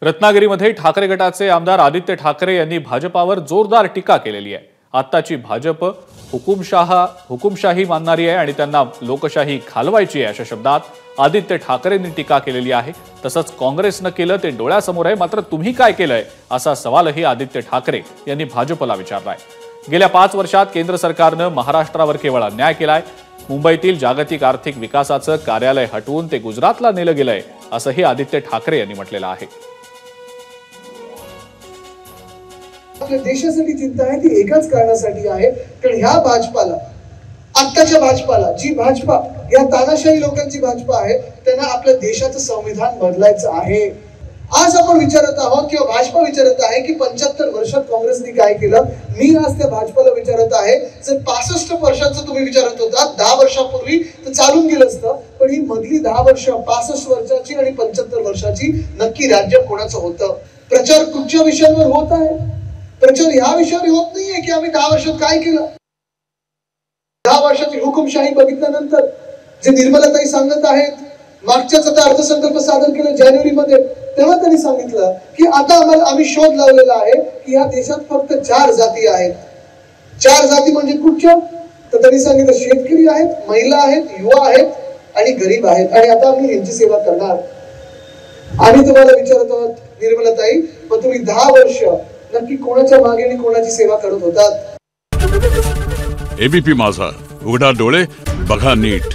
रत्नागिरीमध्ये ठाकरे गटाचे आमदार आदित्य ठाकरे यांनी भाजपावर जोरदार टीका केलेली आहे। आत्ताची भाजप हुकुमशाही मानणारी आहे आणि त्यांना लोकशाही घालवायची आहे अशा शब्दात आदित्य ठाकरेंनी टीका केलेली आहे। तसंच काँग्रेसनं केलं ते डोळ्यासमोर आहे, मात्र तुम्ही काय केलंय असा सवालही आदित्य ठाकरे यांनी भाजपला विचारलाय। गेल्या 5 वर्षात केंद्र सरकारनं महाराष्ट्रावर केवळ अन्याय केलाय। मुंबईतील जागतिक आर्थिक विकासाचं कार्यालय हटवून ते गुजरातला नेलं गेलंय असंही आदित्य ठाकरे यांनी म्हटलेलं आहे। आपल्या देशासाठी चिंता आहे ती एकाच कारणासाठी आहे, कारण ह्या भाजपाला, आत्ताच्या भाजपाला, जी भाजपा या तानाशाही लोकांची भाजपा आहे, त्यांना आपल्या देशाचं संविधान बदलायचं आहे। आज आपण विचारत आहोत किंवा भाजपा विचारत आहे की 75 वर्षात काँग्रेसने काय केलं। मी आज त्या भाजपाला विचारत आहे, जर 65 वर्षांचं तुम्ही विचारत होता 10 वर्षापूर्वी तर चालून गेलं असतं, पण ही मधली 10 वर्ष 65 वर्षाची आणि 75 वर्षाची नक्की राज्य कोणाचं होतं? प्रचार कुठच्या विषयांवर होत आहे? प्रचार ह्या विषयावर होत नाहीये की आम्ही 10 वर्षात काय केलं। 10 वर्षाची हुकुमशाही बघितल्यानंतर जे निर्मलाताई सांगत आहेत, मागच्याच आता अर्थसंकल्प सादर केलं जानेवारीमध्ये, तेव्हा त्यांनी सांगितलं की आता आम्ही शोध लावलेला आहे की या देशात फक्त 4 जाती आहेत। 4 जाती म्हणजे कुठच्या? तर त्यांनी सांगितलं शेतकरी आहेत, महिला आहेत, युवा आहेत आणि गरीब आहेत, आणि आता आम्ही यांची सेवा करणार। आम्ही तुम्हाला विचारत आहोत निर्मलाताई, पण तुम्ही 10 वर्ष नक्की कोणाच्या मागे आणि कोणाची सेवा करत होतात? एबीपी माझा, उघडा डोळे बघा नीट।